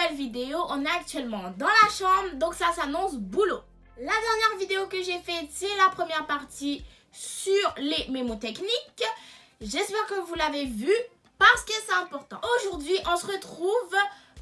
nouvelle vidéo. On est actuellement dans la chambre, donc ça s'annonce boulot. La dernière vidéo que j'ai faite, c'est la première partie sur les mémotechniques. J'espère que vous l'avez vu parce que c'est important. Aujourd'hui, on se retrouve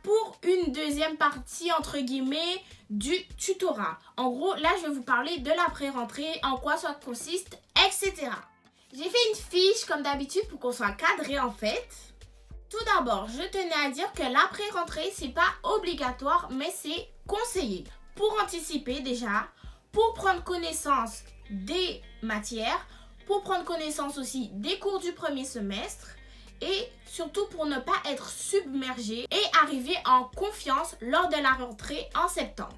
pour une deuxième partie, entre guillemets, du tutorat. En gros, là, je vais vous parler de la pré-rentrée, en quoi ça consiste, etc. J'ai fait une fiche, comme d'habitude, pour qu'on soit cadré, en fait. Tout d'abord, je tenais à dire que la pré-rentrée, c'est pas obligatoire, mais c'est conseillé. Pour anticiper déjà, pour prendre connaissance des matières, pour prendre connaissance aussi des cours du premier semestre, et surtout pour ne pas être submergé et arriver en confiance lors de la rentrée en septembre.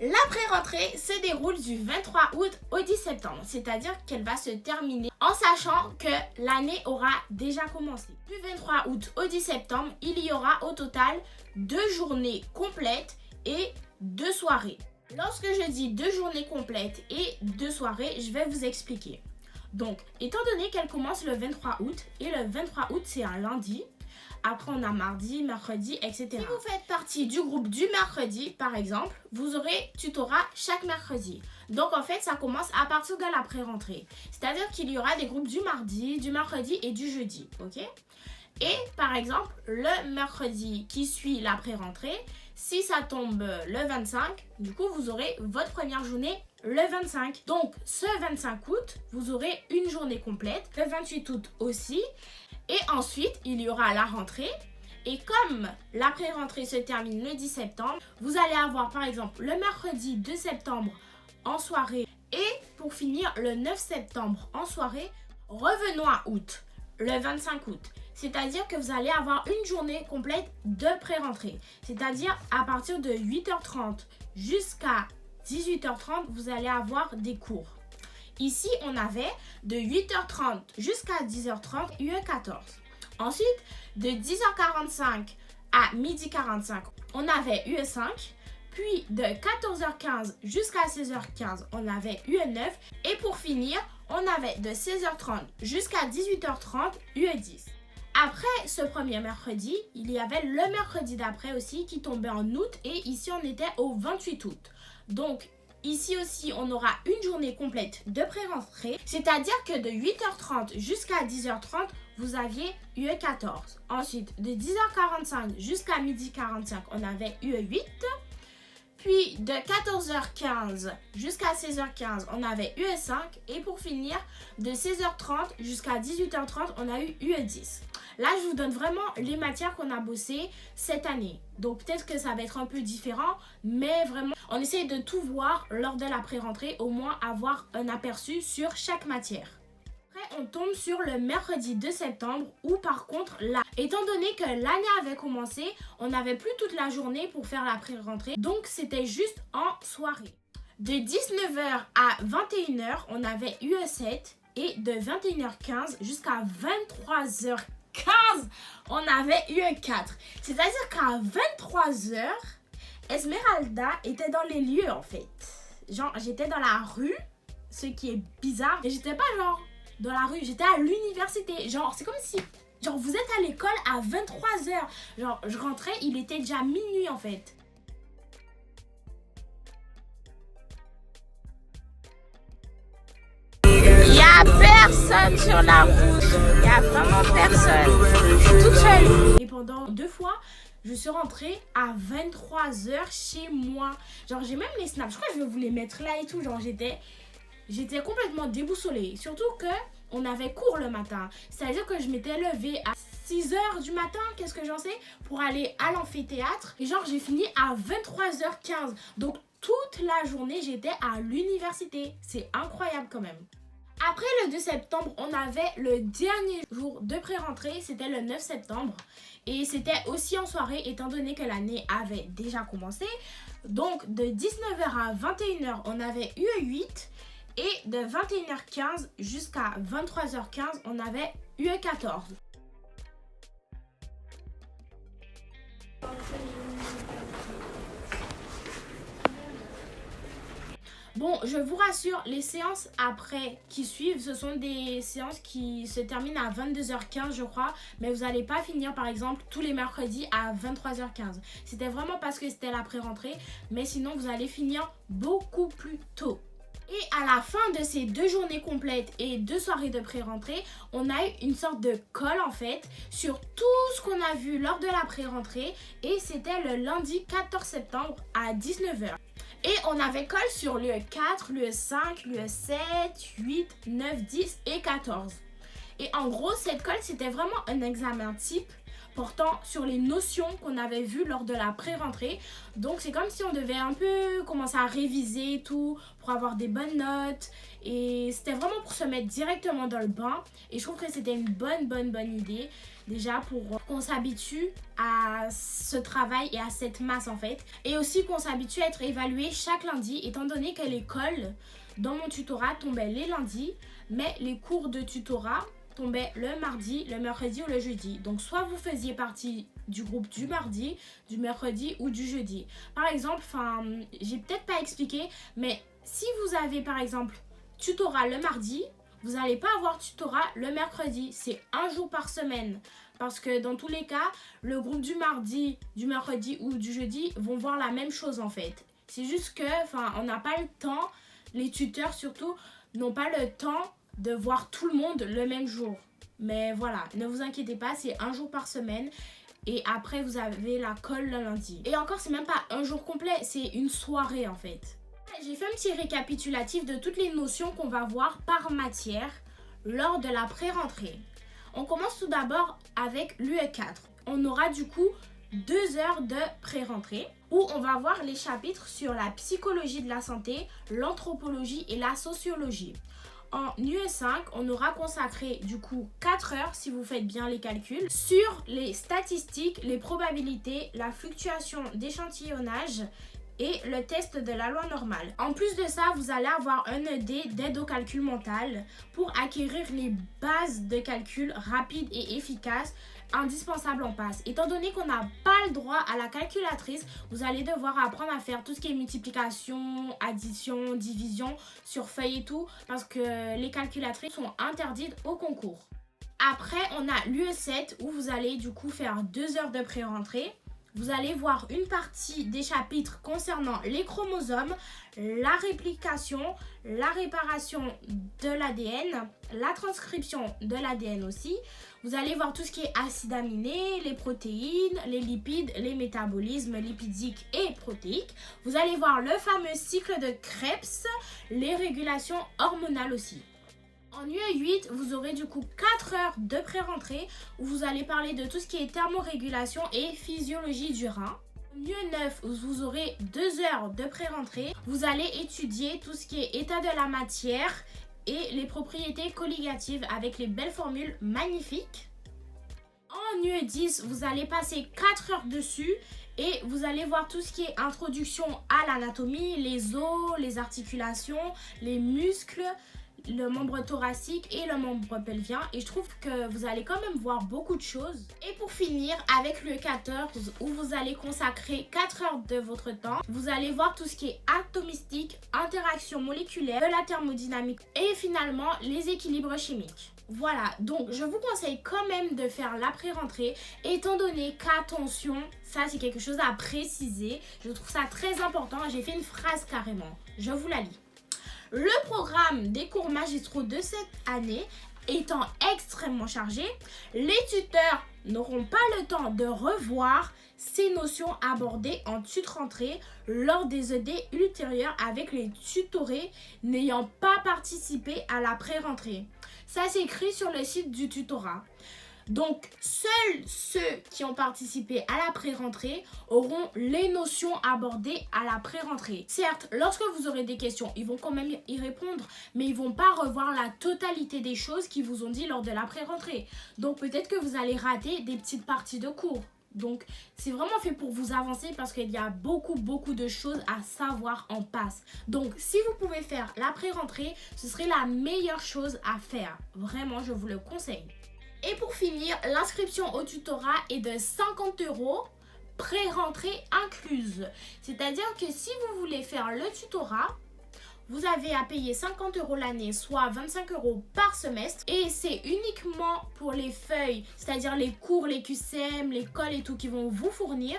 La pré-rentrée se déroule du 23 août au 10 septembre, c'est-à-dire qu'elle va se terminer en sachant que l'année aura déjà commencé. Du 23 août au 10 septembre, il y aura au total 2 journées complètes et 2 soirées. Lorsque je dis 2 journées complètes et 2 soirées, je vais vous expliquer. Donc, étant donné qu'elle commence le 23 août, et le 23 août c'est un lundi, après on a mardi, mercredi, etc. Si vous faites partie du groupe du mercredi, par exemple, vous aurez tutorat chaque mercredi. Donc en fait, ça commence à partir de la pré-rentrée. C'est-à-dire qu'il y aura des groupes du mardi, du mercredi et du jeudi, ok? Et par exemple, le mercredi qui suit la pré-rentrée, si ça tombe le 25, du coup, vous aurez votre première journée le 25. Donc, ce 25 août, vous aurez une journée complète. Le 28 août aussi. Et ensuite, il y aura la rentrée. Et comme la pré-rentrée se termine le 10 septembre, vous allez avoir par exemple le mercredi 2 septembre en soirée. Et pour finir, le 9 septembre en soirée. Revenons à août, le 25 août. C'est-à-dire que vous allez avoir une journée complète de pré-rentrée. C'est-à-dire à partir de 8h30 jusqu'à 18h30, vous allez avoir des cours. Ici, on avait de 8h30 jusqu'à 10h30, UE14. Ensuite, de 10h45 à 12h45, on avait UE5. Puis, de 14h15 jusqu'à 16h15, on avait UE9. Et pour finir, on avait de 16h30 jusqu'à 18h30, UE10. Après ce premier mercredi, il y avait le mercredi d'après aussi qui tombait en août et ici on était au 28 août. Donc ici aussi on aura une journée complète de pré-rentrée, c'est-à-dire que de 8h30 jusqu'à 10h30, vous aviez UE14. Ensuite de 10h45 jusqu'à 12h45, on avait UE8. Puis de 14h15 jusqu'à 16h15, on avait UE5. Et pour finir, de 16h30 jusqu'à 18h30, on a eu UE10. Là, je vous donne vraiment les matières qu'on a bossées cette année. Donc peut-être que ça va être un peu différent, mais vraiment, on essaye de tout voir lors de la pré-rentrée, au moins avoir un aperçu sur chaque matière. Après, on tombe sur le mercredi 2 septembre où par contre, là, étant donné que l'année avait commencé, on n'avait plus toute la journée pour faire la pré-rentrée. Donc, c'était juste en soirée. De 19h à 21h, on avait UE7 et de 21h15 jusqu'à 23h15, on avait UE4. C'est-à-dire qu'à 23h, Esmeralda était dans les lieux en fait. Genre, j'étais dans la rue, ce qui est bizarre. Et j'étais pas genre dans la rue, j'étais à l'université. Genre, c'est comme si, genre, vous êtes à l'école à 23h. Genre, je rentrais, il était déjà minuit en fait. Il y a personne sur la route. Il y a vraiment personne. Je suis toute seule. Et pendant 2 fois, je suis rentrée à 23h chez moi. Genre, j'ai même les snaps. Je crois que je vais vous les mettre là et tout. Genre, j'étais complètement déboussolée. Surtout que on avait cours le matin. C'est-à-dire que je m'étais levée à 6h du matin, qu'est-ce que j'en sais, pour aller à l'amphithéâtre. Et genre, j'ai fini à 23h15. Donc, toute la journée, j'étais à l'université. C'est incroyable quand même. Après le 2 septembre, on avait le dernier jour de pré-rentrée. C'était le 9 septembre. Et c'était aussi en soirée, étant donné que l'année avait déjà commencé. Donc, de 19h à 21h, on avait UE8. Et de 21h15 jusqu'à 23h15, on avait UE14. Bon, je vous rassure, les séances après qui suivent, ce sont des séances qui se terminent à 22h15 je crois. Mais vous n'allez pas finir par exemple tous les mercredis à 23h15. C'était vraiment parce que c'était la pré-rentrée. Mais sinon vous allez finir beaucoup plus tôt. Et à la fin de ces 2 journées complètes et 2 soirées de pré-rentrée, on a eu une sorte de colle en fait sur tout ce qu'on a vu lors de la pré-rentrée. Et c'était le lundi 14 septembre à 19h. Et on avait colle sur l'UE 4, l'UE 5, l'UE 7, 8, 9, 10 et 14. Et en gros, cette colle, c'était vraiment un examen type portant sur les notions qu'on avait vues lors de la pré-rentrée. Donc c'est comme si on devait un peu commencer à réviser tout pour avoir des bonnes notes. Et c'était vraiment pour se mettre directement dans le bain. Et je trouve que c'était une bonne idée. Déjà pour qu'on s'habitue à ce travail et à cette masse en fait. Et aussi qu'on s'habitue à être évalué chaque lundi, étant donné que l'école dans mon tutorat tombait les lundis, mais les cours de tutorat tombaient le mardi, le mercredi ou le jeudi. Donc soit vous faisiez partie du groupe du mardi, du mercredi ou du jeudi. Par exemple, j'ai peut-être pas expliqué, mais si vous avez par exemple tutorat le mardi, vous n'allez pas avoir tutorat le mercredi. C'est un jour par semaine. Parce que dans tous les cas, le groupe du mardi, du mercredi ou du jeudi vont voir la même chose en fait. C'est juste que, on n'a pas le temps, les tuteurs surtout, n'ont pas le temps de voir tout le monde le même jour. Mais voilà, ne vous inquiétez pas, c'est un jour par semaine. Et après, vous avez la colle le lundi. Et encore, c'est même pas un jour complet, c'est une soirée en fait. J'ai fait un petit récapitulatif de toutes les notions qu'on va voir par matière lors de la pré-rentrée. On commence tout d'abord avec l'UE4. On aura du coup 2 heures de pré-rentrée où on va voir les chapitres sur la psychologie de la santé, l'anthropologie et la sociologie. En UE5, on aura consacré du coup 4 heures, si vous faites bien les calculs, sur les statistiques, les probabilités, la fluctuation d'échantillonnage et le test de la loi normale. En plus de ça, vous allez avoir un ED d'aide au calcul mental pour acquérir les bases de calcul rapides et efficaces indispensables en passe. Étant donné qu'on n'a pas le droit à la calculatrice, vous allez devoir apprendre à faire tout ce qui est multiplication, addition, division sur feuille et tout, parce que les calculatrices sont interdites au concours. Après, on a l'UE7 où vous allez du coup faire 2 heures de pré-rentrée. Vous allez voir une partie des chapitres concernant les chromosomes, la réplication, la réparation de l'ADN, la transcription de l'ADN aussi. Vous allez voir tout ce qui est acides aminés, les protéines, les lipides, les métabolismes lipidiques et protéiques. Vous allez voir le fameux cycle de Krebs, les régulations hormonales aussi. En UE8, vous aurez du coup 4 heures de pré-rentrée où vous allez parler de tout ce qui est thermorégulation et physiologie du rein. En UE9, vous aurez 2 heures de pré-rentrée. Vous allez étudier tout ce qui est état de la matière et les propriétés colligatives avec les belles formules magnifiques. En UE10, vous allez passer 4 heures dessus et vous allez voir tout ce qui est introduction à l'anatomie, les os, les articulations, les muscles, le membre thoracique et le membre pelvien, et je trouve que vous allez quand même voir beaucoup de choses. Et pour finir avec le 14 où vous allez consacrer 4 heures de votre temps, vous allez voir tout ce qui est atomistique, interaction moléculaire, de la thermodynamique et finalement les équilibres chimiques. Voilà, donc je vous conseille quand même de faire la pré-rentrée étant donné qu'attention, ça c'est quelque chose à préciser, je trouve ça très important, j'ai fait une phrase carrément, je vous la lis. Le programme des cours magistraux de cette année étant extrêmement chargé, les tuteurs n'auront pas le temps de revoir ces notions abordées en tute-rentrée lors des ED ultérieurs avec les tutorés n'ayant pas participé à la pré-rentrée. Ça s'écrit sur le site du tutorat. Donc, seuls ceux qui ont participé à la pré-rentrée auront les notions abordées à la pré-rentrée. Certes, lorsque vous aurez des questions, ils vont quand même y répondre, mais ils ne vont pas revoir la totalité des choses qu'ils vous ont dit lors de la pré-rentrée. Donc, peut-être que vous allez rater des petites parties de cours. Donc, c'est vraiment fait pour vous avancer parce qu'il y a beaucoup de choses à savoir en passe. Donc, si vous pouvez faire la pré-rentrée, ce serait la meilleure chose à faire. Vraiment, je vous le conseille. Et pour finir, l'inscription au tutorat est de 50 €, pré-rentrée incluse. C'est-à-dire que si vous voulez faire le tutorat, vous avez à payer 50 € l'année, soit 25 € par semestre. Et c'est uniquement pour les feuilles, c'est-à-dire les cours, les QCM, les cols et tout qui vont vous fournir.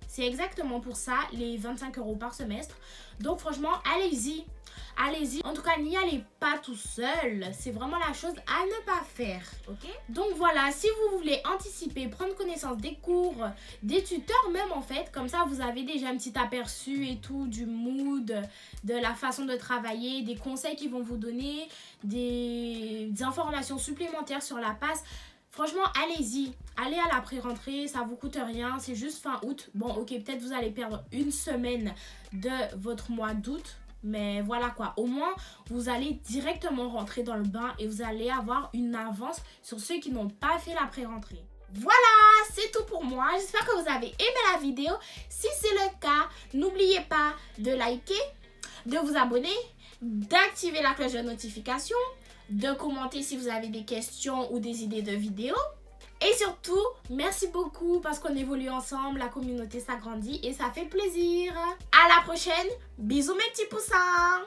C'est exactement pour ça, les 25 € par semestre. Donc franchement, allez-y. Allez-y. En tout cas, n'y allez pas tout seul. C'est vraiment la chose à ne pas faire. Ok? Donc voilà, si vous voulez anticiper, prendre connaissance des cours, des tuteurs même en fait, comme ça vous avez déjà un petit aperçu et tout du mood, de la façon de travailler, des conseils qu'ils vont vous donner, des informations supplémentaires sur la passe. Franchement, allez-y. Allez à la pré-rentrée, ça vous coûte rien. C'est juste fin août. Bon, ok, peut-être vous allez perdre une semaine de votre mois d'août. Mais voilà quoi, au moins vous allez directement rentrer dans le bain et vous allez avoir une avance sur ceux qui n'ont pas fait la pré-rentrée. Voilà, c'est tout pour moi. J'espère que vous avez aimé la vidéo. Si c'est le cas, n'oubliez pas de liker, de vous abonner, d'activer la cloche de notification, de commenter si vous avez des questions ou des idées de vidéos. Et surtout, merci beaucoup parce qu'on évolue ensemble, la communauté s'agrandit et ça fait plaisir. À la prochaine, bisous mes petits poussins.